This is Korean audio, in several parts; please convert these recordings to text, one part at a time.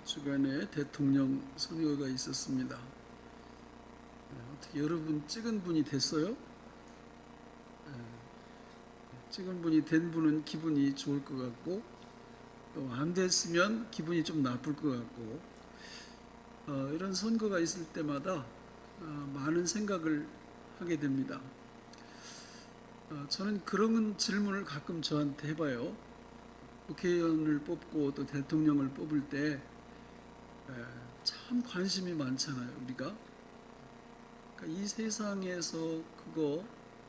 주간에 대통령 선거가 있었습니다. 어떻게 여러분 찍은 분이 됐어요? 찍은 분이 된 분은 기분이 좋을 것 같고, 또 안 됐으면 기분이 좀 나쁠 것 같고, 이런 선거가 있을 때마다 많은 생각을 하게 됩니다. 저는 그런 질문을 가끔 저한테 해봐요. 국회의원을 뽑고 또 대통령을 뽑을 때 참 관심이 많잖아요, 우리가. 그러니까 이 세상에서 그거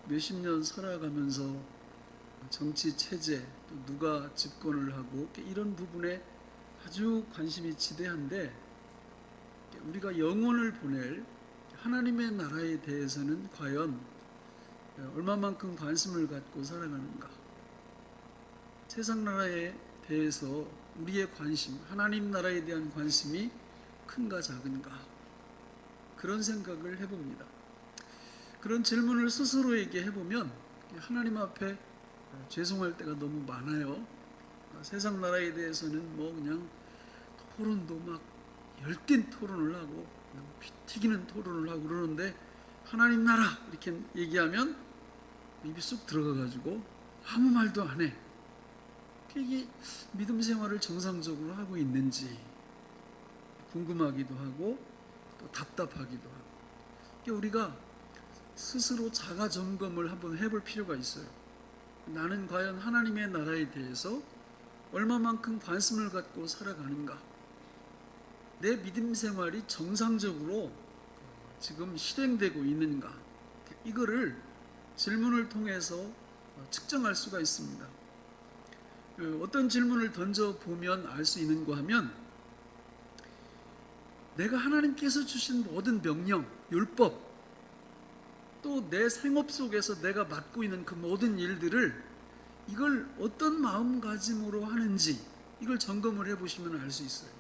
몇십 년 살아가면서 정치 체제, 또 누가 집권을 하고 이런 부분에 아주 관심이 지대한데, 우리가 영혼을 보낼 하나님의 나라에 대해서는 과연 얼마만큼 관심을 갖고 살아가는가. 세상 나라에 대해서 우리의 관심, 하나님 나라에 대한 관심이 큰가 작은가, 그런 생각을 해봅니다. 그런 질문을 스스로에게 해보면 하나님 앞에 죄송할 때가 너무 많아요. 세상 나라에 대해서는 뭐 그냥 토론도 막 열띤 토론을 하고 피 튀기는 토론을 하고 그러는데, 하나님 나라 이렇게 얘기하면 입이 쑥 들어가가지고 아무 말도 안 해. 이게 믿음 생활을 정상적으로 하고 있는지 궁금하기도 하고 또 답답하기도 하고, 우리가 스스로 자가 점검을 한번 해볼 필요가 있어요. 나는 과연 하나님의 나라에 대해서 얼마만큼 관심을 갖고 살아가는가? 내 믿음 생활이 정상적으로 지금 실행되고 있는가? 이거를 질문을 통해서 측정할 수가 있습니다. 어떤 질문을 던져보면 알 수 있는가 하면, 내가 하나님께서 주신 모든 명령, 율법, 또 내 생업 속에서 내가 맡고 있는 그 모든 일들을 이걸 어떤 마음가짐으로 하는지 이걸 점검을 해보시면 알 수 있어요.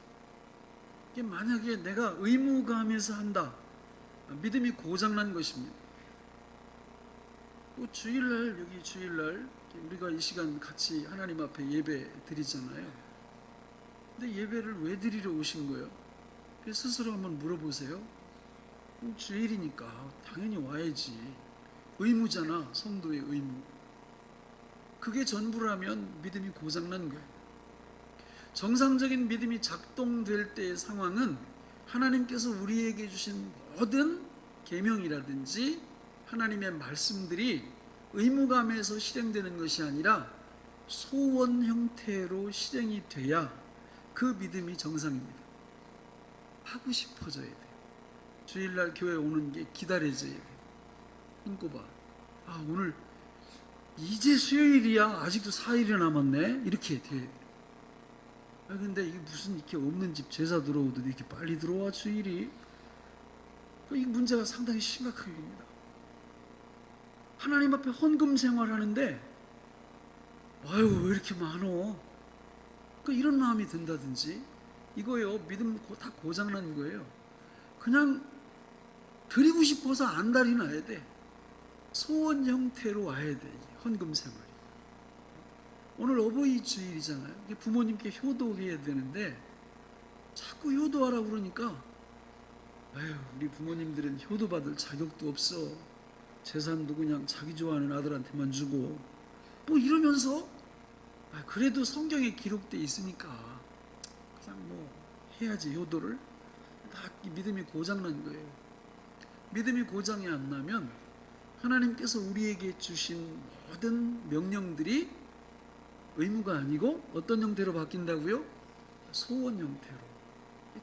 이게 만약에 내가 의무감에서 한다, 믿음이 고장난 것입니다. 또 주일날, 여기 주일날 우리가 이 시간 같이 하나님 앞에 예배 드리잖아요. 근데 예배를 왜 드리러 오신 거예요? 스스로 한번 물어보세요. 주일이니까 당연히 와야지. 의무잖아, 성도의 의무. 그게 전부라면 믿음이 고장난 거예요. 정상적인 믿음이 작동될 때의 상황은 하나님께서 우리에게 주신 모든 계명이라든지 하나님의 말씀들이 의무감에서 실행되는 것이 아니라 소원 형태로 실행이 돼야 그 믿음이 정상입니다. 하고 싶어져야 돼요. 주일날 교회 오는 게 기다려져야 돼요. 힘꼽아. 오늘 이제 수요일이야. 아직도 4일이 남았네. 이렇게 돼요. 근데 이게 무슨 이렇게 없는 집 제사 들어오도 이렇게 빨리 들어와, 주일이. 이 문제가 상당히 심각한 겁니다. 하나님 앞에 헌금 생활하는데 왜 이렇게 많어? 이런 마음이 든다든지, 이거요, 믿음 다 고장난 거예요. 그냥 드리고 싶어서 안달이 나야 돼. 소원 형태로 와야 돼, 헌금 생활이. 오늘 어버이 주일이잖아요. 부모님께 효도해야 되는데 자꾸 효도하라고 그러니까, 우리 부모님들은 효도받을 자격도 없어. 재산도 그냥 자기 좋아하는 아들한테만 주고 이러면서, 그래도 성경에 기록되어 있으니까 그냥 해야지, 효도를. 다 믿음이 고장난 거예요. 믿음이 고장이 안 나면 하나님께서 우리에게 주신 모든 명령들이 의무가 아니고 어떤 형태로 바뀐다고요? 소원 형태로.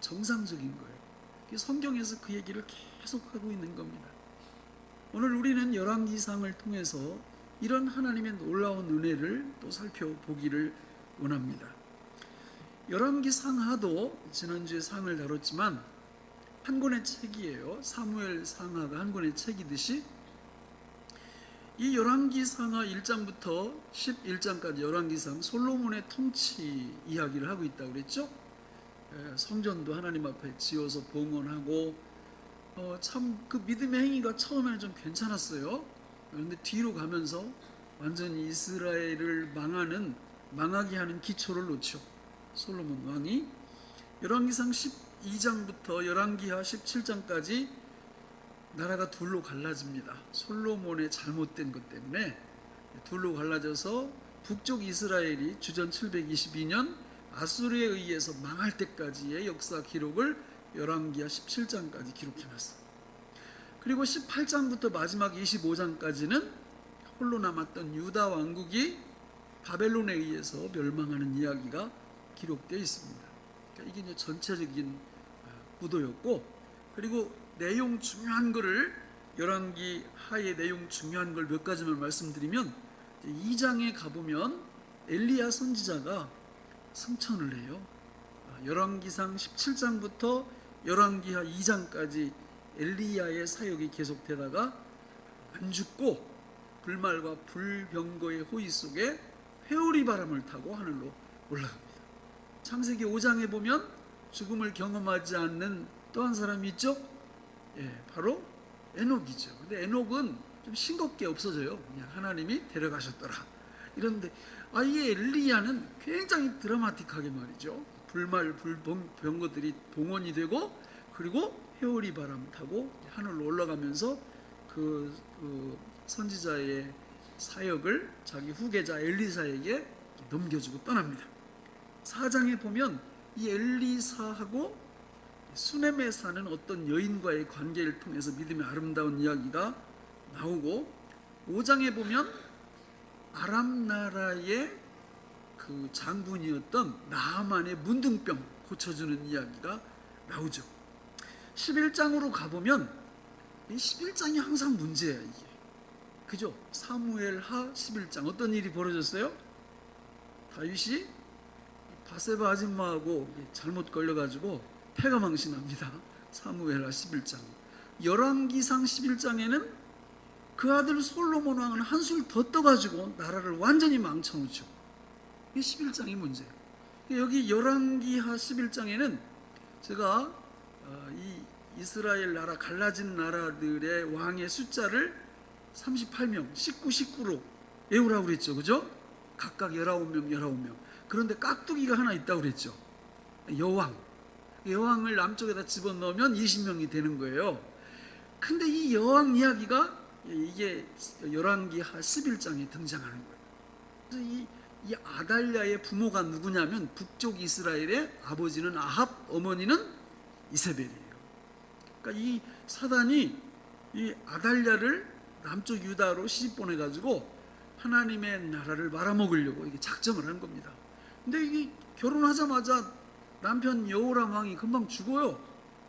정상적인 거예요. 성경에서 그 얘기를 계속 하고 있는 겁니다. 오늘 우리는 열왕기상을 통해서 이런 하나님의 놀라운 은혜를 또 살펴보기를 원합니다. 열왕기상하도 지난주에 상을 다뤘지만 한 권의 책이에요. 사무엘 상하가 한 권의 책이듯이 이 열왕기상하 1장부터 11장까지 열왕기상, 솔로몬의 통치 이야기를 하고 있다고 그랬죠. 성전도 하나님 앞에 지어서 봉헌하고, 참 그 믿음의 행위가 처음에는 좀 괜찮았어요. 그런데 뒤로 가면서 완전히 이스라엘을 망하게 하는 기초를 놓죠. 솔로몬 왕이 열왕기상 12장부터 열왕기하 17장까지 나라가 둘로 갈라집니다. 솔로몬의 잘못된 것 때문에 둘로 갈라져서 북쪽 이스라엘이 주전 722년 아수르에 의해서 망할 때까지의 역사 기록을 열왕기하 17장까지 기록해놨어요. 그리고 18장부터 마지막 25장까지는 홀로 남았던 유다 왕국이 바벨론에 의해서 멸망하는 이야기가 기록되어 있습니다. 그러니까 이게 이제 전체적인 구도였고, 그리고 내용 중요한 거를 열왕기 하의 내용 중요한 걸 몇 가지만 말씀드리면, 2장에 가보면 엘리야 선지자가 승천을 해요. 열왕기상 17장부터 열왕기하 2장까지 엘리야의 사역이 계속되다가 안 죽고 불말과 불병거의 호의 속에 회오리 바람을 타고 하늘로 올라갑니다. 창세기 5장에 보면 죽음을 경험하지 않는 또 한 사람이 있죠? 바로 에녹이죠. 근데 에녹은 좀 싱겁게 없어져요. 그냥 하나님이 데려가셨더라. 이런데 이 엘리야는 굉장히 드라마틱하게 말이죠. 불말, 불병거들이 동원이 되고, 그리고 회오리 바람 타고 하늘로 올라가면서 그 선지자의 사역을 자기 후계자 엘리사에게 넘겨주고 떠납니다. 4장에 보면 이 엘리사하고 수넴에 사는 어떤 여인과의 관계를 통해서 믿음의 아름다운 이야기가 나오고, 5장에 보면 아람 나라의 그 장군이었던 나아만의 문둥병 고쳐주는 이야기가 나오죠. 11장으로 가보면 이 11장이 항상 문제야, 이게. 그죠? 사무엘하 11장 어떤 일이 벌어졌어요? 다윗이 바세바 아줌마하고 잘못 걸려가지고 패가 망신합니다. 사무엘하 11장. 열왕기상 11장에는 그 아들 솔로몬 왕은 한술 더 떠가지고 나라를 완전히 망쳐놓죠. 이게 11장이 문제예요. 여기 열왕기하 11장에는 제가 이 이스라엘 나라 갈라진 나라들의 왕의 숫자를 38명, 19로 외우라고 그랬죠. 그죠? 각각 19명. 그런데 깍두기가 하나 있다고 그랬죠. 여왕을 남쪽에다 집어넣으면 20명이 되는 거예요. 근데 이 여왕 이야기가 이게 열왕기하 11장에 등장하는 거예요. 그래서 이 아달랴의 부모가 누구냐면 북쪽 이스라엘의 아버지는 아합, 어머니는 이세벨이에요. 그러니까 이 사단이 이 아달랴를 남쪽 유다로 시집 보내가지고 하나님의 나라를 말아먹으려고 이게 작정을 한 겁니다. 근데 이게 결혼하자마자 남편 여호람 왕이 금방 죽어요.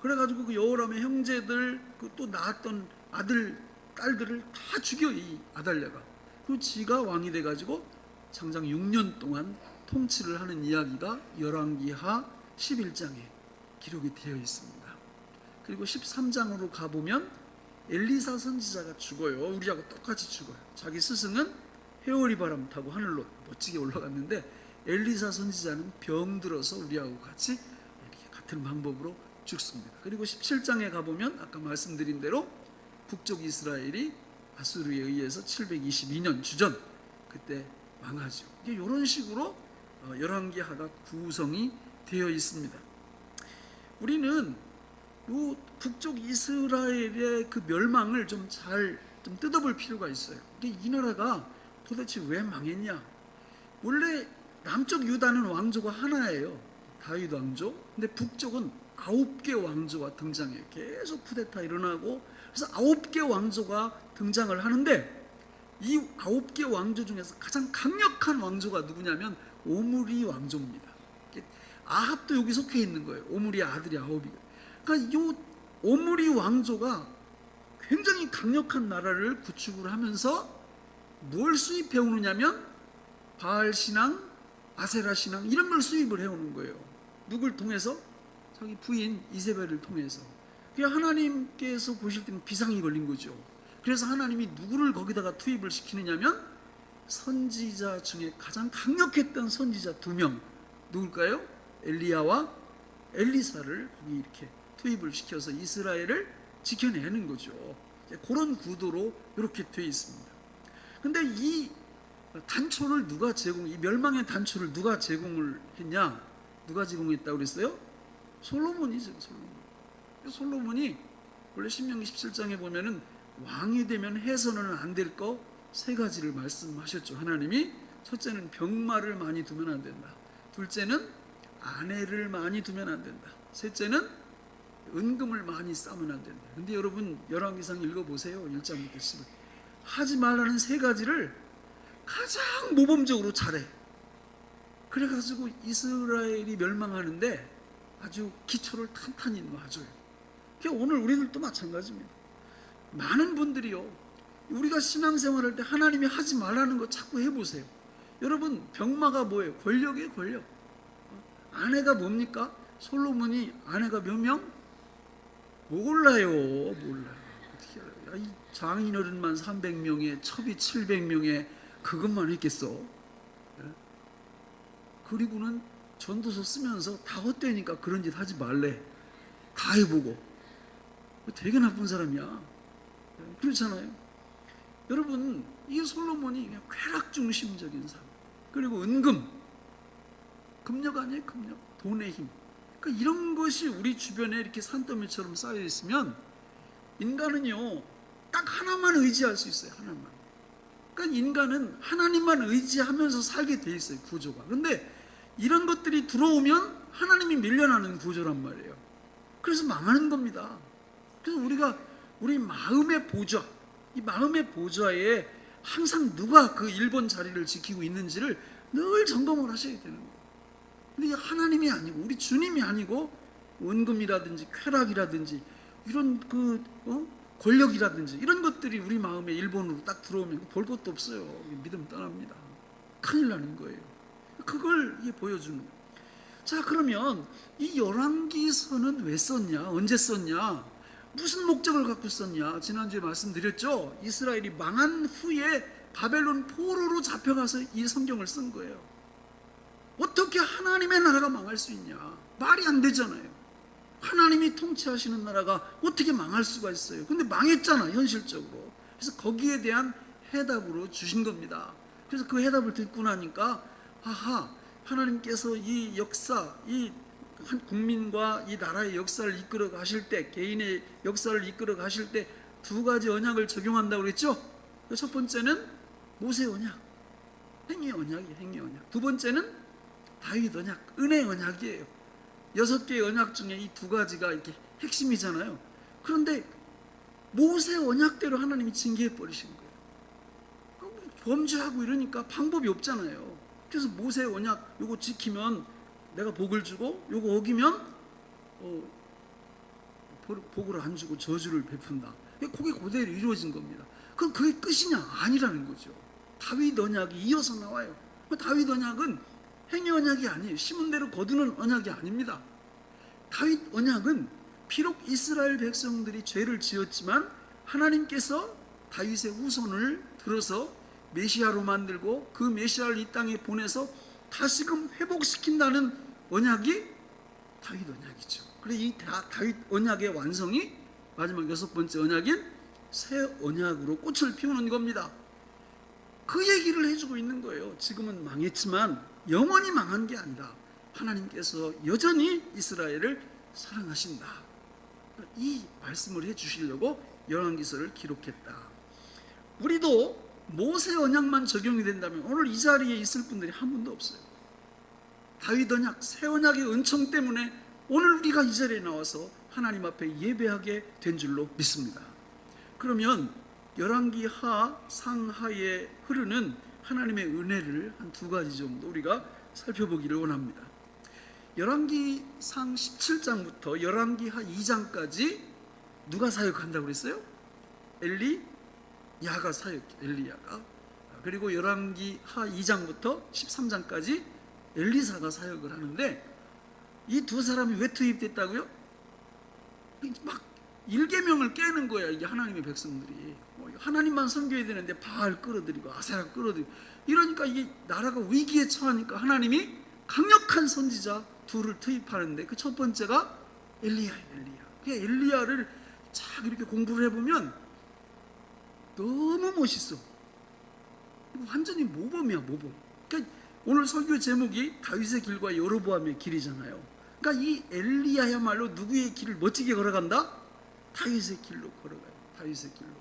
그래가지고 그 여호람의 형제들, 그 또 낳았던 아들, 딸들을 다 죽여, 이 아달랴가. 그리고 지가 왕이 돼가지고 장장 6년 동안 통치를 하는 이야기가 열왕기하 11장에 기록이 되어 있습니다. 그리고 13장으로 가보면 엘리사 선지자가 죽어요. 우리하고 똑같이 죽어요. 자기 스승은 회오리 바람 타고 하늘로 멋지게 올라갔는데 엘리사 선지자는 병들어서 우리하고 같이 이렇게 같은 방법으로 죽습니다. 그리고 17장에 가보면 아까 말씀드린 대로 북쪽 이스라엘이 아수르에 의해서 722년 주전 그때 망하죠. 이런 식으로 열왕기하가 구성이 되어 있습니다. 우리는 이 북쪽 이스라엘의 그 멸망을 좀 뜯어볼 필요가 있어요. 이 나라가 도대체 왜 망했냐? 원래 남쪽 유다는 왕조가 하나예요. 다윗 왕조. 근데 북쪽은 9개 왕조가 등장해요. 계속 쿠데타 일어나고, 그래서 9개 왕조가 등장을 하는데, 이 9개 왕조 중에서 가장 강력한 왕조가 누구냐면 오므리 왕조입니다. 아합도 여기 속해 있는 거예요. 오므리의 아들이 9이고. 그러니까 이 오므리 왕조가 굉장히 강력한 나라를 구축을 하면서 뭘 수입해 오느냐면 바알 신앙, 아세라 신앙 이런 걸 수입을 해오는 거예요. 누굴 통해서? 자기 부인 이세벨을 통해서. 그러니까 하나님께서 보실 때는 비상이 걸린 거죠. 그래서 하나님이 누구를 거기다가 투입을 시키느냐면 선지자 중에 가장 강력했던 선지자 2명 누굴까요? 엘리야와 엘리사를 거기 이렇게 투입을 시켜서 이스라엘을 지켜내는 거죠. 그런 구도로 이렇게 되어 있습니다. 근데 이 단초를 이 멸망의 단초를 누가 제공을 했냐? 누가 제공했다고 그랬어요? 솔로몬이죠. 솔로몬이 원래 신명기 17장에 보면은 왕이 되면 해서는 안 될 거 세 가지를 말씀하셨죠. 하나님이 첫째는 병마를 많이 두면 안 된다. 둘째는 아내를 많이 두면 안 된다. 셋째는 은금을 많이 쌓으면 안 된다. 근데 여러분 열왕기상 읽어보세요. 1장부터 10을 하지 말라는 세 가지를 가장 모범적으로 잘해. 그래가지고 이스라엘이 멸망하는데 아주 기초를 탄탄히 놔줘요. 오늘 우리들도 마찬가지입니다. 많은 분들이요, 우리가 신앙생활할 때 하나님이 하지 말라는 거 자꾸 해보세요. 여러분 병마가 뭐예요? 권력이에요. 권력. 아내가 뭡니까? 솔로몬이 아내가 몇 명? 몰라요. 어떻게 알아요? 이 장인어른만 300명에 첩이 700명에 그것만 했겠어. 그리고는 전도서 쓰면서 다 헛되니까 그런 짓 하지 말래. 다 해보고. 되게 나쁜 사람이야. 그렇잖아요. 여러분 이 솔로몬이 그냥 쾌락 중심적인 삶, 그리고 은금, 금력 아니에요? 금력, 돈의 힘. 그러니까 이런 것이 우리 주변에 이렇게 산더미처럼 쌓여 있으면 인간은요 딱 하나만 의지할 수 있어요. 하나만. 그러니까 인간은 하나님만 의지하면서 살게 돼 있어요. 구조가. 그런데 이런 것들이 들어오면 하나님이 밀려나는 구조란 말이에요. 그래서 망하는 겁니다. 그래서 우리가 우리 마음의 보좌, 이 마음의 보좌에 항상 누가 그 1번 자리를 지키고 있는지를 늘 점검을 하셔야 되는 거예요. 근데 하나님이 아니고 우리 주님이 아니고 은금이라든지 쾌락이라든지 이런 권력이라든지 이런 것들이 우리 마음에 1번으로 딱 들어오면 볼 것도 없어요. 믿음 떠납니다. 큰일 나는 거예요. 그걸 보여주는 거예요. 자, 그러면 이 열왕기서는 왜 썼냐? 언제 썼냐? 무슨 목적을 갖고 썼냐? 지난주에 말씀드렸죠. 이스라엘이 망한 후에 바벨론 포로로 잡혀가서 이 성경을 쓴 거예요. 어떻게 하나님의 나라가 망할 수 있냐? 말이 안 되잖아요. 하나님이 통치하시는 나라가 어떻게 망할 수가 있어요? 근데 망했잖아, 현실적으로. 그래서 거기에 대한 해답으로 주신 겁니다. 그래서 그 해답을 듣고 나니까 하나님께서 이 역사, 이 한 국민과 이 나라의 역사를 이끌어 가실 때, 개인의 역사를 이끌어 가실 때 두 가지 언약을 적용한다고 그랬죠. 첫 번째는 모세 언약, 행위 언약이에요. 행위 언약. 두 번째는 다윗 언약, 은혜 언약이에요. 6개의 언약 중에 이 두 가지가 이렇게 핵심이잖아요. 그런데 모세 언약대로 하나님이 징계해 버리신 거예요. 범죄하고 이러니까 방법이 없잖아요. 그래서 모세 언약 요거 지키면 내가 복을 주고 요거 어기면 복을 안 주고 저주를 베푼다. 그게 그대로 이루어진 겁니다. 그럼 그게 끝이냐? 아니라는 거죠. 다윗 언약이 이어서 나와요. 다윗 언약은 행위 언약이 아니에요. 심은 대로 거두는 언약이 아닙니다. 다윗 언약은 비록 이스라엘 백성들이 죄를 지었지만 하나님께서 다윗의 후손을 들어서 메시아로 만들고 그 메시아를 이 땅에 보내서 다시금 회복시킨다는 언약이 다윗 언약이죠. 그래서 이 다윗 언약의 완성이 마지막 6번째 언약인 새 언약으로 꽃을 피우는 겁니다. 그 얘기를 해주고 있는 거예요. 지금은 망했지만 영원히 망한 게 아니라 하나님께서 여전히 이스라엘을 사랑하신다. 이 말씀을 해주시려고 열왕기서를 기록했다. 우리도 모세 언약만 적용이 된다면 오늘 이 자리에 있을 분들이 한 분도 없어요. 다윗 언약, 새 언약의 은총 때문에 오늘 우리가 이 자리에 나와서 하나님 앞에 예배하게 된 줄로 믿습니다. 그러면 열왕기 하, 상하에 흐르는 하나님의 은혜를 한 두 가지 정도 우리가 살펴보기를 원합니다. 열왕기상 17장부터 열왕기하 2장까지 누가 사역한다고 그랬어요? 엘리야가 사역, 엘리야가. 그리고 열왕기하 2장부터 13장까지 엘리사가 사역을 하는데 이 두 사람이 왜 투입됐다고요? 막 일계명을 깨는 거야. 이게 하나님의 백성들이 하나님만 섬겨야 되는데 바알 끌어들이고 아세라 끌어들이고 이러니까 이게 나라가 위기에 처하니까 하나님이 강력한 선지자 둘을 투입하는데 그 첫 번째가 엘리야예요. 엘리야. 그 엘리야를 쫙 이렇게 공부를 해보면 너무 멋있어. 완전히 모범이야, 모범. 그러니까 오늘 설교 제목이 다윗의 길과 여로보암의 길이잖아요. 그러니까 이 엘리야야말로 누구의 길을 멋지게 걸어간다? 다윗의 길로 걸어가요. 다윗의 길로.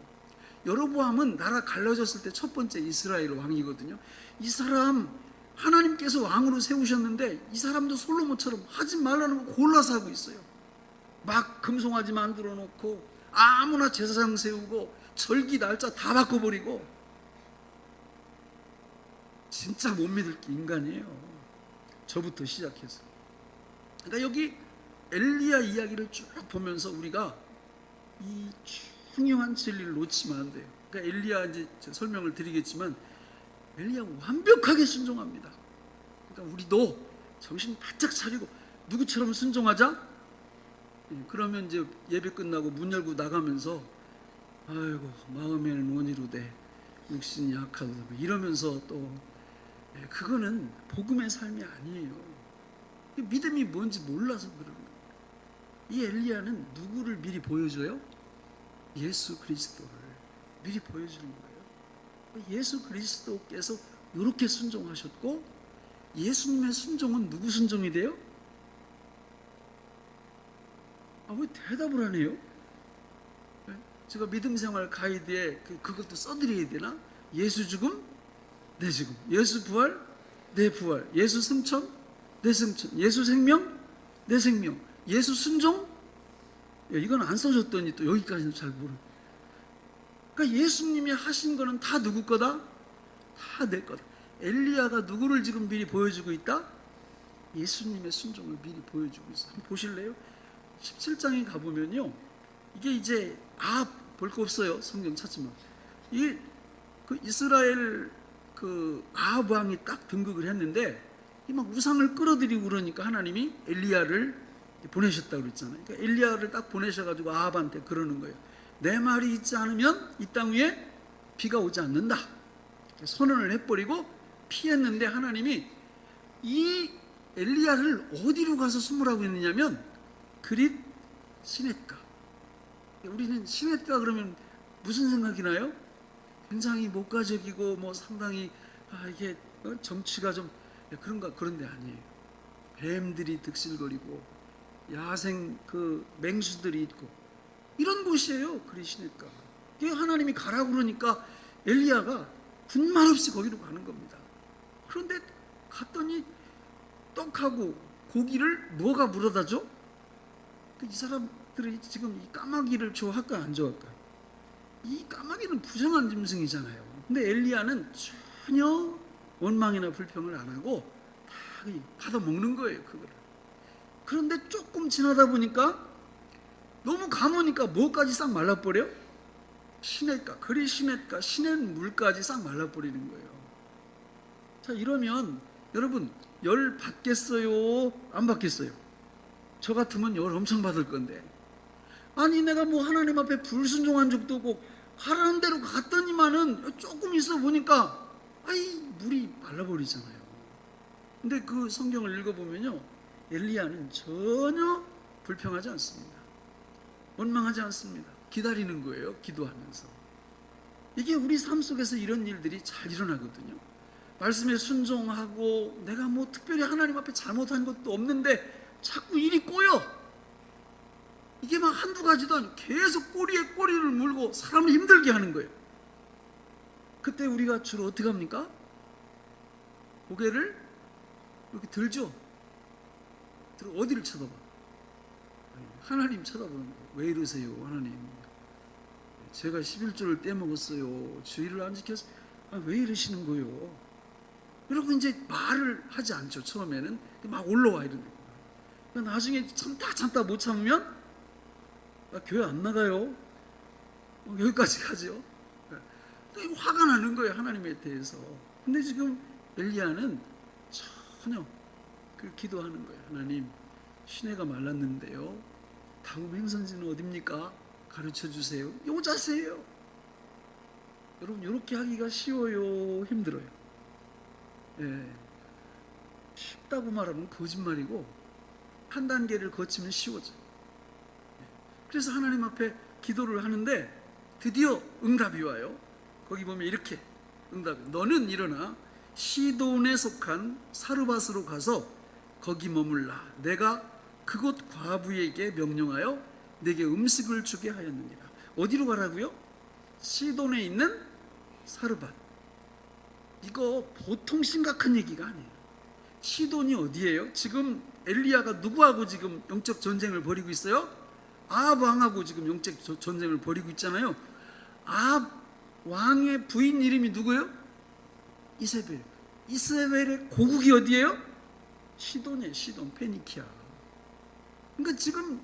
여로보암은 나라 갈라졌을 때 첫 번째 이스라엘 왕이거든요. 이 사람 하나님께서 왕으로 세우셨는데 이 사람도 솔로몬처럼 하지 말라는 거 골라서 하고 있어요. 막 금송아지 만들어 놓고 아무나 제사장 세우고 절기 날짜 다 바꿔버리고. 진짜 못 믿을 게 인간이에요. 저부터 시작해서. 그러니까 여기 엘리야 이야기를 쭉 보면서 우리가 이 중요한 진리를 놓치면 안 돼요. 그러니까 엘리야 이제 설명을 드리겠지만 엘리야 완벽하게 순종합니다. 그러니까 우리도 정신 바짝 차리고 누구처럼 순종하자. 그러면 이제 예배 끝나고 문 열고 나가면서 아이고 마음에는 원이로되 육신이 약하도다 이러면서 또 그거는 복음의 삶이 아니에요. 믿음이 뭔지 몰라서 그러는 거예요. 이 엘리야는 누구를 미리 보여줘요? 예수 그리스도를 미리 보여주는 거예요. 예수 그리스도께서 이렇게 순종하셨고 예수님의 순종은 누구 순종이 돼요? 왜 대답을 안 해요? 제가 믿음생활 가이드에 그것도 써드려야 되나? 예수 죽음, 내 죽음. 예수 부활, 내 부활. 예수 승천, 내 승천. 예수 생명, 내 생명. 예수 순종. 이건 안 써줬더니 또 여기까지는 잘 모르. 그러니까 예수님이 하신 거는 다 누구 거다? 다 내 거다. 엘리야가 누구를 지금 미리 보여주고 있다? 예수님의 순종을 미리 보여주고 있어. 한번 보실래요? 17장에 가보면요, 이게 이제 볼 거 없어요. 성경 찾지만 이 그 이스라엘 그 아합 왕이 딱 등극을 했는데 이 막 우상을 끌어들이고 그러니까 하나님이 엘리야를 보내셨다고 그랬잖아요. 그러니까 엘리야를 딱 보내셔가지고 아합한테 그러는 거예요. 내 말이 있지 않으면 이 땅 위에 비가 오지 않는다. 선언을 해버리고 피했는데 하나님이 이 엘리야를 어디로 가서 숨으라고 했느냐면 그릿 시냇가. 우리는 시냇가 그러면 무슨 생각이 나요? 굉장히 목가적이고 뭐 상당히 이게 정치가 좀 그런데 아니에요. 뱀들이 득실거리고 야생 그 맹수들이 있고 이런 곳이에요. 그릿 시냇가. 하나님이 가라고 그러니까 엘리야가 군말 없이 거기로 가는 겁니다. 그런데 갔더니 떡하고 고기를 뭐가 물어다 줘? 이 사람들이 지금 이 까마귀를 좋아할까 안 좋아할까? 이 까마귀는 부정한 짐승이잖아요. 근데 엘리야는 전혀 원망이나 불평을 안 하고 다 받아 먹는 거예요, 그거를. 그런데 조금 지나다 보니까 너무 감으니까 뭐까지 싹 말라버려? 시냇가, 그리 시냇가, 시냇물까지 싹 말라버리는 거예요. 자, 이러면 여러분 열 받겠어요? 안 받겠어요? 저 같으면 열 엄청 받을 건데, 아니 내가 뭐 하나님 앞에 불순종한 적도 없고 가라는 대로 갔더니만은 조금 있어 보니까 물이 말라버리잖아요. 근데 그 성경을 읽어보면요, 엘리야는 전혀 불평하지 않습니다. 원망하지 않습니다. 기다리는 거예요. 기도하면서. 이게 우리 삶 속에서 이런 일들이 잘 일어나거든요. 말씀에 순종하고 내가 뭐 특별히 하나님 앞에 잘못한 것도 없는데 자꾸 일이 꼬여. 이게 막 한두 가지도 아니고 계속 꼬리에 꼬리를 물고 사람을 힘들게 하는 거예요. 그때 우리가 주로 어떻게 합니까? 고개를 이렇게 들죠. 어디를 쳐다봐? 하나님 쳐다보는 거예요. 왜 이러세요, 하나님? 제가 11조를 떼먹었어요. 주의를 안 지켜서 왜 이러시는 거예요? 이러고 이제 말을 하지 않죠. 처음에는 막 올라와 이러는 거예요. 나중에 참다 못 참으면 교회 안 나가요. 여기까지 가죠. 화가 나는 거예요, 하나님에 대해서. 근데 지금 엘리야는 전혀 기도하는 거예요. 하나님, 시내가 말랐는데요, 다음 행선지는 어딥니까? 가르쳐 주세요. 요 자세예요. 여러분, 이렇게 하기가 쉬워요, 힘들어요? 쉽다고 말하면 거짓말이고 한 단계를 거치면 쉬워져요. 그래서 하나님 앞에 기도를 하는데 드디어 응답이 와요. 거기 보면 이렇게 응답이, 너는 일어나 시돈에 속한 사르밧으로 가서 거기 머물라. 내가 그곳 과부에게 명령하여 내게 음식을 주게 하였느니라. 어디로 가라고요? 시돈에 있는 사르밧. 이거 보통 심각한 얘기가 아니에요. 시돈이 어디예요? 지금 엘리야가 누구하고 지금 영적 전쟁을 벌이고 있어요? 아합 왕하고 지금 영적 전쟁을 벌이고 있잖아요. 아합 왕의 부인 이름이 누구예요? 이세벨. 이세벨의 고국이 어디예요? 시돈이에요. 시돈, 페니키아. 그러니까 지금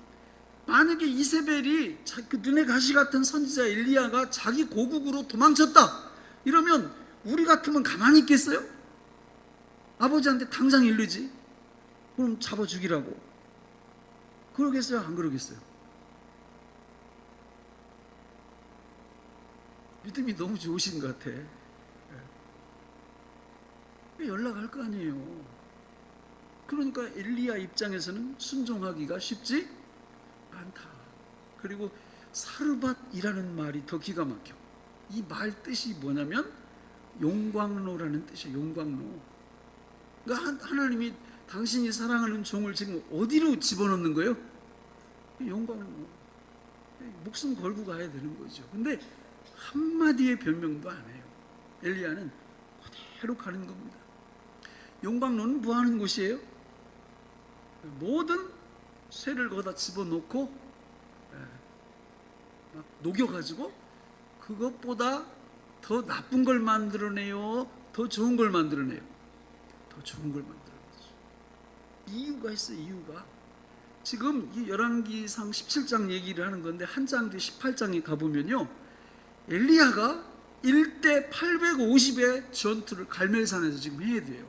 만약에 이세벨이 그 눈에 가시 같은 선지자 엘리야가 자기 고국으로 도망쳤다 이러면 우리 같으면 가만히 있겠어요? 아버지한테 당장 이르지. 그럼 잡아 죽이라고. 그러겠어요? 안 그러겠어요? 믿음이 너무 좋으신 것 같아. 연락할 거 아니에요. 그러니까 엘리야 입장에서는 순종하기가 쉽지 않다. 그리고 사르밧이라는 말이 더 기가 막혀. 이 말 뜻이 뭐냐면 용광로라는 뜻이에요. 용광로. 그러니까 하나님이 당신이 사랑하는 종을 지금 어디로 집어넣는 거예요? 용광로. 목숨 걸고 가야 되는 거죠. 근데 한마디의 변명도 안 해요. 엘리야는 그대로 가는 겁니다. 용광로는 뭐 하는 곳이에요? 모든 쇠를 거기다 집어넣고 막 녹여가지고 그것보다 더 나쁜 걸 만들어내요? 더 좋은 걸 만들어내요? 더 좋은 걸 만들어내죠. 이유가 있어요. 이유가. 지금 이 열왕기상 17장 얘기를 하는 건데 한 장 뒤 18장에 가보면요, 엘리야가 1대 850의 전투를 갈멜산에서 지금 해야 돼요.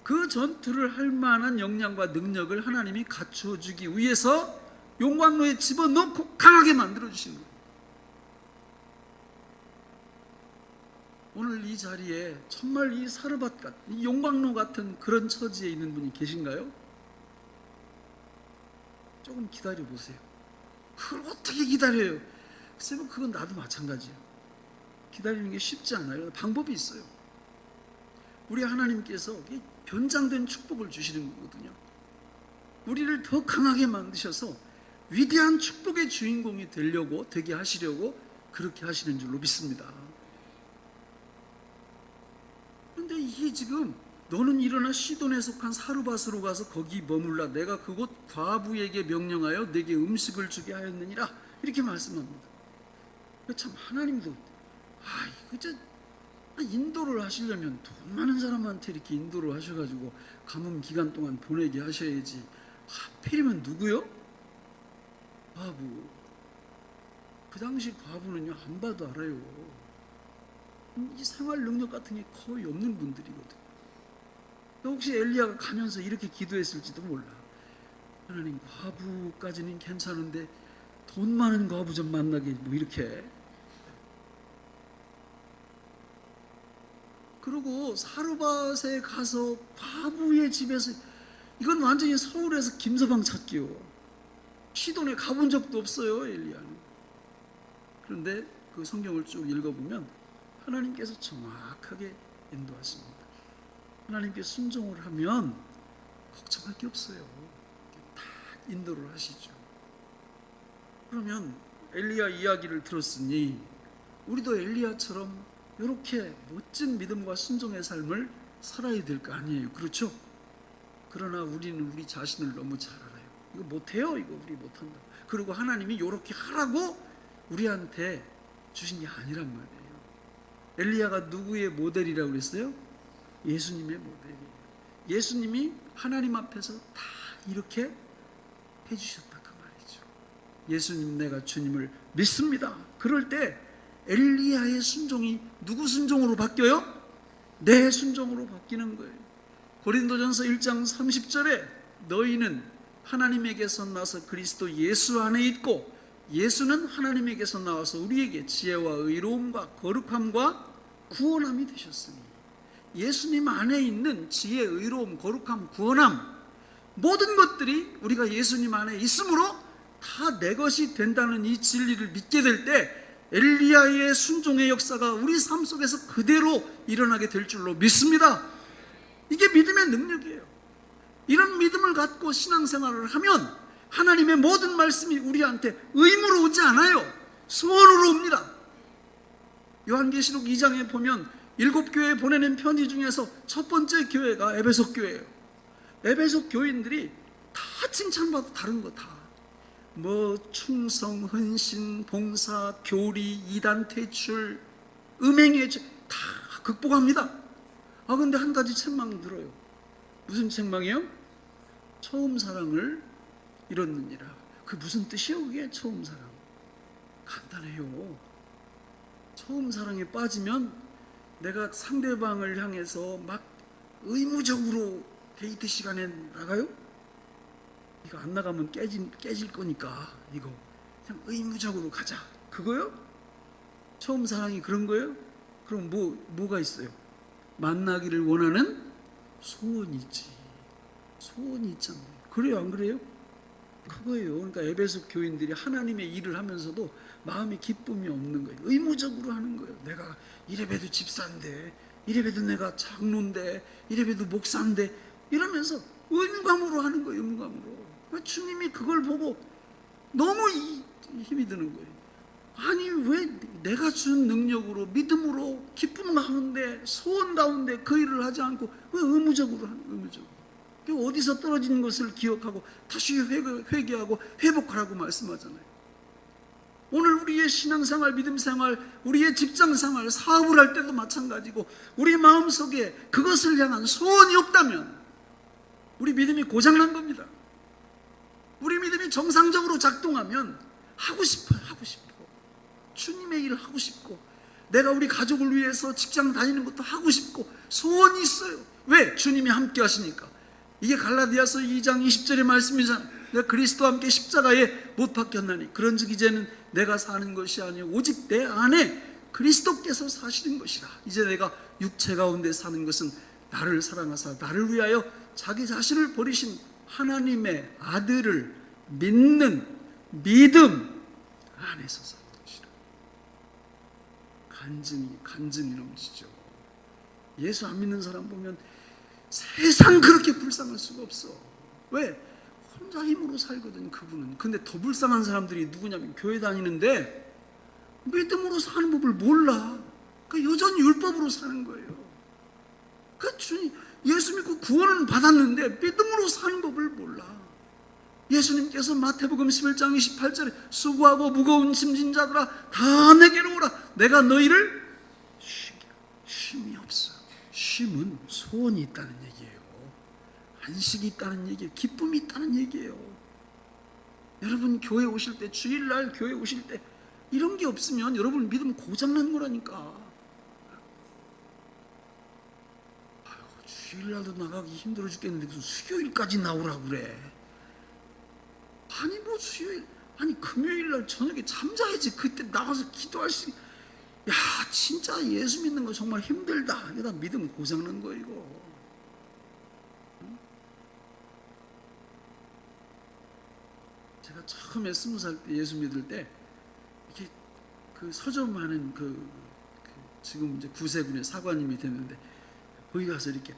그 전투를 할 만한 역량과 능력을 하나님이 갖춰주기 위해서 용광로에 집어넣고 강하게 만들어주시는 거예요. 오늘 이 자리에 정말 이 사르밧 같은, 이 용광로 같은 그런 처지에 있는 분이 계신가요? 조금 기다려보세요. 그걸 어떻게 기다려요? 글쎄요, 그건 나도 마찬가지예요. 기다리는 게 쉽지 않아요. 방법이 있어요. 우리 하나님께서 변장된 축복을 주시는 거거든요. 우리를 더 강하게 만드셔서 위대한 축복의 주인공이 되게 하시려고 그렇게 하시는 줄로 믿습니다. 그런데 이게 지금 너는 일어나 시돈에 속한 사르밧으로 가서 거기 머물라. 내가 그곳 과부에게 명령하여 내게 음식을 주게 하였느니라. 이렇게 말씀합니다. 참 하나님도 인도를 하시려면 돈 많은 사람한테 이렇게 인도를 하셔가지고 가뭄 기간 동안 보내게 하셔야지. 하필이면 누구요? 과부. 그 당시 과부는요, 안 봐도 알아요. 이 생활 능력 같은 게 거의 없는 분들이거든요. 혹시 엘리야가 가면서 이렇게 기도했을지도 몰라. 하나님, 과부까지는 괜찮은데 돈 많은 과부 좀 만나게, 뭐 이렇게. 그리고 사르밧에 가서 과부의 집에서, 이건 완전히 서울에서 김서방 찾기요. 시돈에 가본 적도 없어요, 엘리야는. 그런데 그 성경을 쭉 읽어보면 하나님께서 정확하게 인도하십니다. 하나님께 순종을 하면 걱정할 게 없어요. 다 인도를 하시죠. 그러면 엘리야 이야기를 들었으니 우리도 엘리야처럼 이렇게 멋진 믿음과 순종의 삶을 살아야 될 거 아니에요. 그렇죠? 그러나 우리는 우리 자신을 너무 잘 알아요. 이거 못해요. 이거 우리 못한다. 그리고 하나님이 이렇게 하라고 우리한테 주신 게 아니란 말이에요. 엘리야가 누구의 모델이라고 그랬어요? 예수님의 모델이에요. 예수님이 하나님 앞에서 다 이렇게 해주셨다 그 말이죠. 예수님, 내가 주님을 믿습니다. 그럴 때 엘리야의 순종이 누구 순종으로 바뀌어요? 내 순종으로 바뀌는 거예요. 고린도전서 1장 30절에 너희는 하나님에게서 나서 그리스도 예수 안에 있고 예수는 하나님에게서 나와서 우리에게 지혜와 의로움과 거룩함과 구원함이 되셨으니, 예수님 안에 있는 지혜, 의로움, 거룩함, 구원함, 모든 것들이 우리가 예수님 안에 있으므로 다 내 것이 된다는 이 진리를 믿게 될 때 엘리야의 순종의 역사가 우리 삶 속에서 그대로 일어나게 될 줄로 믿습니다. 이게 믿음의 능력이에요. 이런 믿음을 갖고 신앙생활을 하면 하나님의 모든 말씀이 우리한테 의무로 오지 않아요. 소원으로 옵니다. 요한계시록 2장에 보면 7교회에 보내는 편지 중에서 첫 번째 교회가 에베소 교회예요. 에베소 교인들이 다 칭찬받아 다른 거 다. 뭐 충성, 헌신, 봉사, 교리, 이단 퇴출, 음행의 죄 다 극복합니다. 근데 한 가지 책망 들어요. 무슨 책망이요? 처음 사랑을 잃었느니라. 그 무슨 뜻이요? 그게 처음 사랑. 간단해요. 처음 사랑에 빠지면 내가 상대방을 향해서 막 의무적으로 데이트 시간에 나가요? 이거 안 나가면 깨질 거니까 이거 그냥 의무적으로 가자. 그거요? 처음 사랑이 그런 거예요? 그럼 뭐가 있어요? 만나기를 원하는 소원이 있지. 소원이 있잖아요. 그래요, 안 그래요? 그거예요. 그러니까 에베소 교인들이 하나님의 일을 하면서도 마음에 기쁨이 없는 거예요. 의무적으로 하는 거예요. 내가 이래봬도 집사인데, 이래봬도 내가 장로인데, 이래봬도 목사인데 이러면서 의무감으로 하는 거예요. 의무감으로. 주님이 그걸 보고 너무 힘이 드는 거예요. 아니 왜 내가 준 능력으로 믿음으로 기쁨 가운데 소원 가운데 그 일을 하지 않고 왜 의무적으로 하는 거예요? 의무적으로. 어디서 떨어진 것을 기억하고 다시 회개하고 회복하라고 말씀하잖아요. 오늘 우리의 신앙생활, 믿음생활, 우리의 직장생활, 사업을 할 때도 마찬가지고 우리 마음속에 그것을 향한 소원이 없다면 우리 믿음이 고장난 겁니다. 우리 믿음이 정상적으로 작동하면 하고 싶어요. 하고 싶어. 주님의 일을 하고 싶고 내가 우리 가족을 위해서 직장 다니는 것도 하고 싶고 소원이 있어요. 왜? 주님이 함께 하시니까. 이게 갈라디아서 2장 20절의 말씀이잖아요. 내가 그리스도와 함께 십자가에 못 박혔나니 그런즉 이제는 내가 사는 것이 아니요 오직 내 안에 그리스도께서 사시는 것이라. 이제 내가 육체 가운데 사는 것은 나를 사랑하사 나를 위하여 자기 자신을 버리신 하나님의 아들을 믿는 믿음 안에서 사는 것이라. 간증이 넘치죠. 예수 안 믿는 사람 보면 세상 그렇게 불쌍할 수가 없어. 왜? 혼자 힘으로 살거든 그분은. 근데 더 불쌍한 사람들이 누구냐면 교회 다니는데 믿음으로 사는 법을 몰라. 그러니까 여전히 율법으로 사는 거예요. 그 주님 예수 믿고 구원은 받았는데 믿음으로 사는 법을 몰라. 예수님께서 마태복음 11장 28절에 수고하고 무거운 짐진 자들아 다 내게로 오라. 내가 너희를 쉼이 없어. 쉼은 소원이 있다는 얘기예요. 안식이 있다는 얘기예요. 기쁨이 있다는 얘기예요. 여러분 교회 오실 때, 주일날 교회 오실 때 이런 게 없으면 여러분 믿음 고장난 거라니까. 주일날도 나가기 힘들어 죽겠는데 무슨 수요일까지 나오라고 그래. 아니 뭐 수요일, 아니 금요일날 저녁에 잠자야지. 그때 나가서 기도할 수. 야 진짜 예수 믿는 거 정말 힘들다. 이거 다 믿음 고장난 거 이거. 제가 처음에 20살 때 예수 믿을 때 이렇게 그 서점하는 지금 이제 구세군의 사관님이 됐는데 거기 가서 이렇게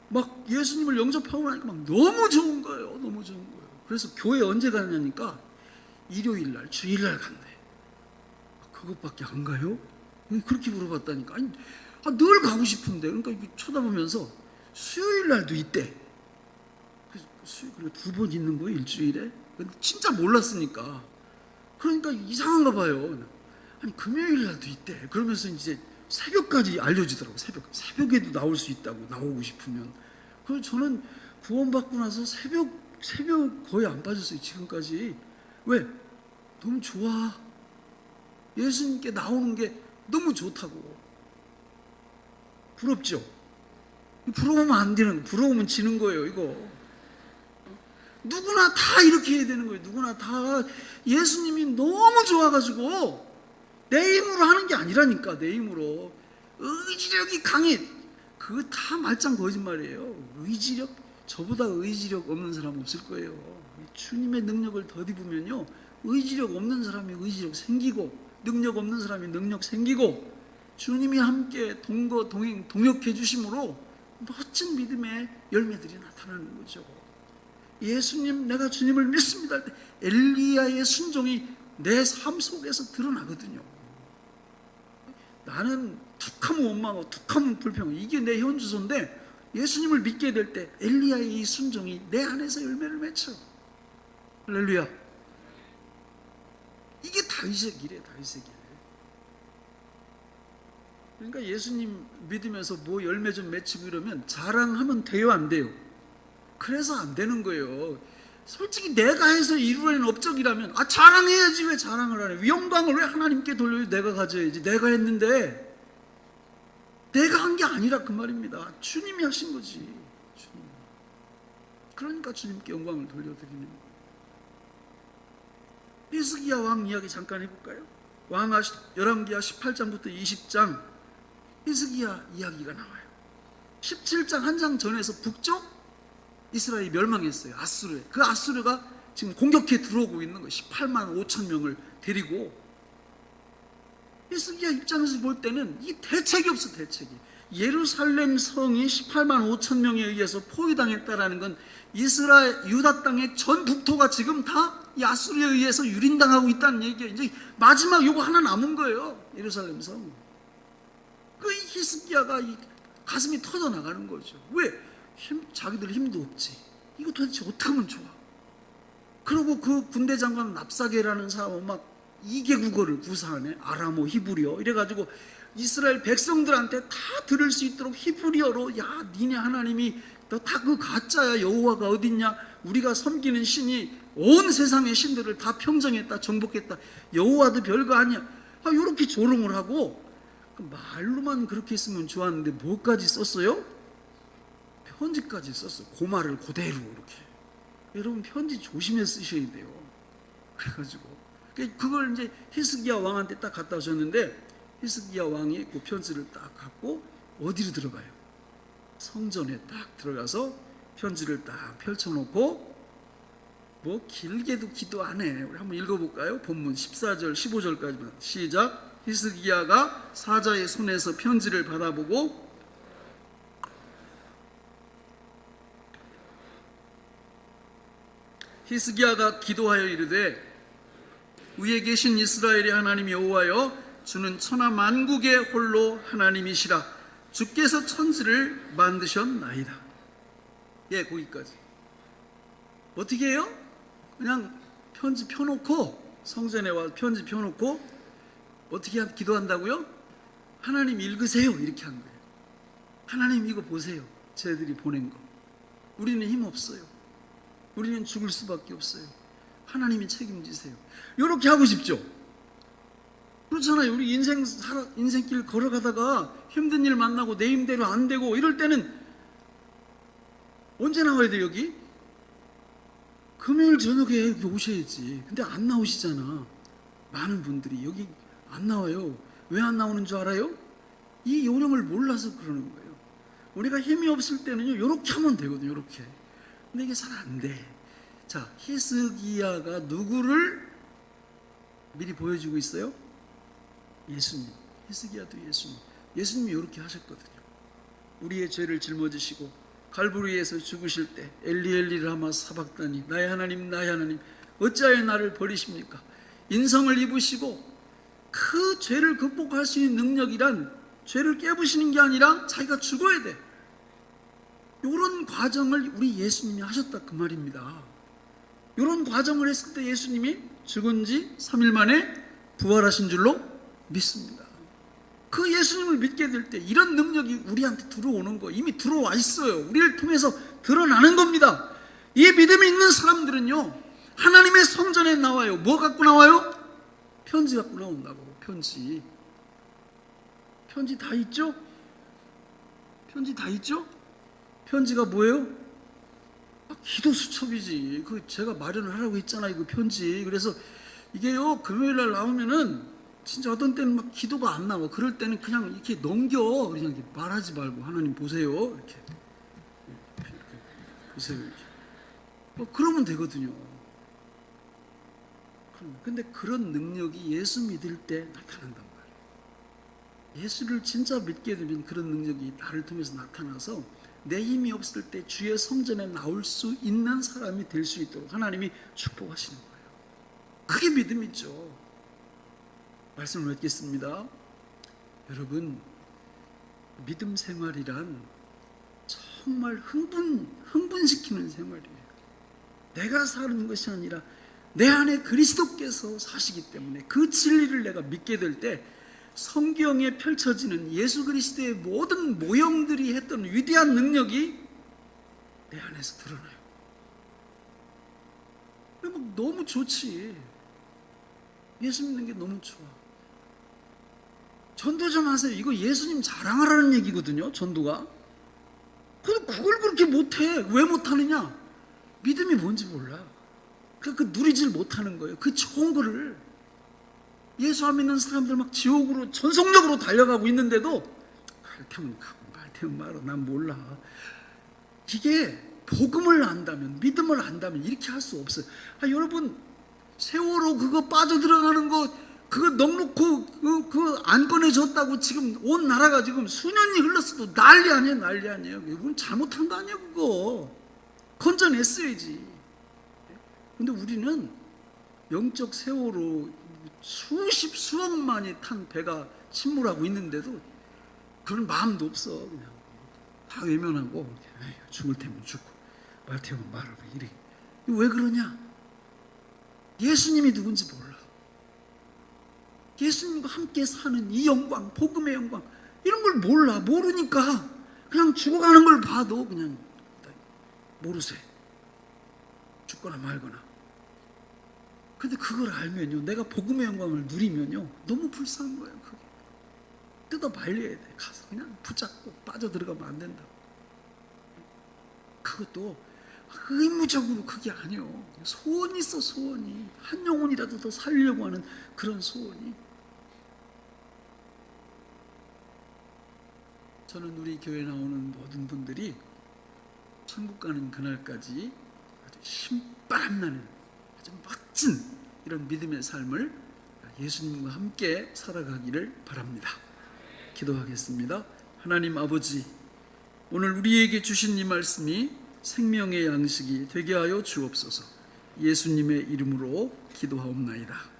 막 예수님을 영접하고 나니까 막 너무 좋은 거예요. 너무 좋은 거예요. 그래서 교회 언제 가냐니까 일요일날, 주일날 간대. 그것밖에 안 가요? 그렇게 물어봤다니까. 아니, 늘 가고 싶은데. 그러니까 쳐다보면서 수요일날도 있대. 그리고 2번 있는 거예요, 일주일에. 근데 진짜 몰랐으니까. 그러니까 이상한가 봐요. 아니, 금요일날도 있대. 그러면서 이제 새벽까지 알려주더라고. 새벽에도 나올 수 있다고, 나오고 싶으면. 그래서 저는 구원받고 나서 새벽 거의 안 빠졌어요, 지금까지. 왜? 너무 좋아. 예수님께 나오는 게 너무 좋다고. 부럽죠? 부러우면 안 되는, 부러우면 지는 거예요, 이거. 누구나 다 이렇게 해야 되는 거예요. 누구나 다 예수님이 너무 좋아가지고 내 힘으로 하는 게 아니라니까. 내 힘으로 의지력이 강해. 그거 다 말짱 거짓말이에요. 의지력, 저보다 의지력 없는 사람 없을 거예요. 주님의 능력을 덧입으면요, 의지력 없는 사람이 의지력 생기고 능력 없는 사람이 능력 생기고 주님이 함께 동거 동행 동역해 주심으로 멋진 믿음의 열매들이 나타나는 거죠. 예수님, 내가 주님을 믿습니다 할 때 엘리야의 순종이 내 삶 속에서 드러나거든요. 나는 툭하면 원망하고 툭하면 불평하고 이게 내 현주소인데 예수님을 믿게 될 때 엘리야의 이 순종이 내 안에서 열매를 맺혀. 할렐루야. 이게 다윗의 길이에요. 다윗의 길. 그러니까 예수님 믿으면서 뭐 열매 좀 맺히고 이러면 자랑하면 돼요, 안 돼요? 그래서 안 되는 거예요. 솔직히 내가 해서 이루어낸 업적이라면 자랑해야지. 왜 자랑을 안 해? 영광을 왜 하나님께 돌려요? 내가 가져야지. 내가 했는데 내가 한 게 아니라 그 말입니다. 주님이 하신 거지. 주님. 그러니까 주님께 영광을 돌려드리는 거예요. 히스기야 왕 이야기 잠깐 해볼까요? 왕하 열왕기하 18장부터 20장 히스기야 이야기가 나와요. 17장 한 장 전에서 북쪽 이스라엘이 멸망했어요. 아수르에. 그 아수르가 지금 공격해 들어오고 있는 거예요. 18만 5천 명을 데리고. 히스기야 입장에서 볼 때는 이 대책이 없어. 대책이. 예루살렘 성이 18만 5천 명에 의해서 포위당했다라는 건 이스라엘 유다 땅의 전 북토가 지금 다 이 아수르에 의해서 유린당하고 있다는 얘기예요. 이제 마지막 요거 하나 남은 거예요. 예루살렘 성. 그 히스기야가 이 가슴이 터져 나가는 거죠. 왜? 자기들 힘도 없지. 이거 도대체 어떻게 하면 좋아? 그리고 그 군대 장관 납사게라는 사람은 막 2개 국어를 구사하네. 아람어, 히브리어. 이래가지고 이스라엘 백성들한테 다 들을 수 있도록 히브리어로 야, 니네 하나님이 너 다 그 가짜야. 여호와가 어딨냐? 우리가 섬기는 신이 온 세상의 신들을 다 평정했다, 정복했다. 여호와도 별거 아니야. 이렇게 조롱을 하고 말로만 그렇게 했으면 좋았는데 뭐까지 썼어요? 편지까지 썼어요. 고말을 그대로 이렇게. 여러분 편지 조심해서 쓰셔야 돼요. 그래가지고 그걸 이제 히스기야 왕한테 딱 갖다 줬는데 히스기야 왕이 그 편지를 딱 갖고 어디로 들어가요? 성전에 딱 들어가서 편지를 딱 펼쳐놓고 뭐 길게도 기도 안 해. 우리 한번 읽어볼까요? 본문 14절 15절까지만 시작. 히스기야가 사자의 손에서 편지를 받아보고 히스기야가 기도하여 이르되 위에 계신 이스라엘의 하나님 여호와여 주는 천하 만국의 홀로 하나님이시라. 주께서 천지를 만드셨나이다. 예, 거기까지. 어떻게 해요? 그냥 편지 펴놓고 성전에 와서 편지 펴놓고 어떻게 기도한다고요? 하나님 읽으세요. 이렇게 한 거예요. 하나님 이거 보세요. 쟤들이 보낸 거. 우리는 힘 없어요. 우리는 죽을 수밖에 없어요. 하나님이 책임지세요. 이렇게 하고 싶죠? 그렇잖아요. 우리 인생길 걸어가다가 힘든 일 만나고 내 힘대로 안 되고 이럴 때는 언제 나와야 돼? 여기? 금요일 저녁에 여기 오셔야지. 근데 안 나오시잖아. 많은 분들이 여기 안 나와요. 왜 안 나오는 줄 알아요? 이 요령을 몰라서 그러는 거예요. 우리가 힘이 없을 때는요 이렇게 하면 되거든요. 이렇게. 근데 이게 잘 안 돼. 자, 히스기야가 누구를 미리 보여주고 있어요? 예수님. 히스기야도 예수님. 예수님이 이렇게 하셨거든요. 우리의 죄를 짊어지시고 갈보리에서 죽으실 때 엘리 엘리 라마 사박다니 나의 하나님 나의 하나님 어찌하여 나를 버리십니까? 인성을 입으시고 그 죄를 극복할 수 있는 능력이란 죄를 깨부시는 게 아니라 자기가 죽어야 돼. 이런 과정을 우리 예수님이 하셨다 그 말입니다. 이런 과정을 했을 때 예수님이 죽은 지 3일 만에 부활하신 줄로 믿습니다. 그 예수님을 믿게 될 때 이런 능력이 우리한테 들어오는 거 이미 들어와 있어요. 우리를 통해서 드러나는 겁니다. 이 믿음이 있는 사람들은요 하나님의 성전에 나와요. 뭐 갖고 나와요? 편지 갖고 나온다고. 편지 다 있죠? 편지 다 있죠? 편지가 뭐예요? 기도 수첩이지. 그 제가 마련을 하라고 했잖아요. 그 편지. 그래서 이게요 금요일날 나오면은 진짜 어떤 때는 막 기도가 안 나와. 그럴 때는 그냥 이렇게 넘겨. 그냥 이렇게 말하지 말고 하나님 보세요. 이렇게 보세요. 이렇게. 그러면 되거든요. 근데 그런 능력이 예수 믿을 때 나타난단 말이에요. 예수를 진짜 믿게 되면 그런 능력이 나를 통해서 나타나서 내 힘이 없을 때 주의 성전에 나올 수 있는 사람이 될 수 있도록 하나님이 축복하시는 거예요. 그게 믿음이죠. 말씀을 맺겠습니다. 여러분, 믿음 생활이란 정말 흥분시키는 생활이에요. 내가 사는 것이 아니라 내 안에 그리스도께서 사시기 때문에 그 진리를 내가 믿게 될 때 성경에 펼쳐지는 예수 그리스도의 모든 모형들이 했던 위대한 능력이 내 안에서 드러나요. 막 너무 좋지. 예수 믿는 게 너무 좋아. 전도 좀 하세요. 이거 예수님 자랑하라는 얘기거든요. 전도가. 근데 그걸 그렇게 못해. 왜 못하느냐? 믿음이 뭔지 몰라. 그러니까 그 누리질 못하는 거예요. 그 좋은 거를. 예수 안 믿는 사람들 막 지옥으로 전속력으로 달려가고 있는데도 갈 테면 가고 말 테면 말어. 난 몰라. 이게 복음을 안다면, 믿음을 안다면 이렇게 할 수 없어요. 여러분, 세월호 그거 빠져들어가는 거 그거 넉넉고 그거 안 꺼내줬다고 지금 온 나라가 지금 수년이 흘렀어도 난리 아니에요. 난리 아니에요. 이건 잘못한 거 아니에요. 그거 건져냈어야지. 근데 우리는 영적 세월호 수억만이 탄 배가 침몰하고 있는데도 그런 마음도 없어. 그냥 다 외면하고 죽을 테면 죽고 말 테면 말하고 이래. 왜 그러냐? 예수님이 누군지 몰라. 예수님과 함께 사는 이 영광, 복음의 영광, 이런 걸 몰라. 모르니까 그냥 죽어가는 걸 봐도 그냥 모르세요. 죽거나 말거나. 근데 그걸 알면요, 내가 복음의 영광을 누리면요, 너무 불쌍한 거예요. 그게 뜯어 말려야 돼. 가서 그냥 붙잡고 빠져들어가면 안 된다고. 그것도 의무적으로 그게 아니요. 소원이 있어. 소원이 한 영혼이라도 더 살려고 하는 그런 소원이. 저는 우리 교회 나오는 모든 분들이 천국 가는 그날까지 아주 신바람나는 아주 멋진 이런 믿음의 삶을 예수님과 함께 살아가기를 바랍니다. 기도하겠습니다. 하나님 아버지, 오늘 우리에게 주신 이 말씀이 생명의 양식이 되게 하여 주옵소서. 예수님의 이름으로 기도하옵나이다.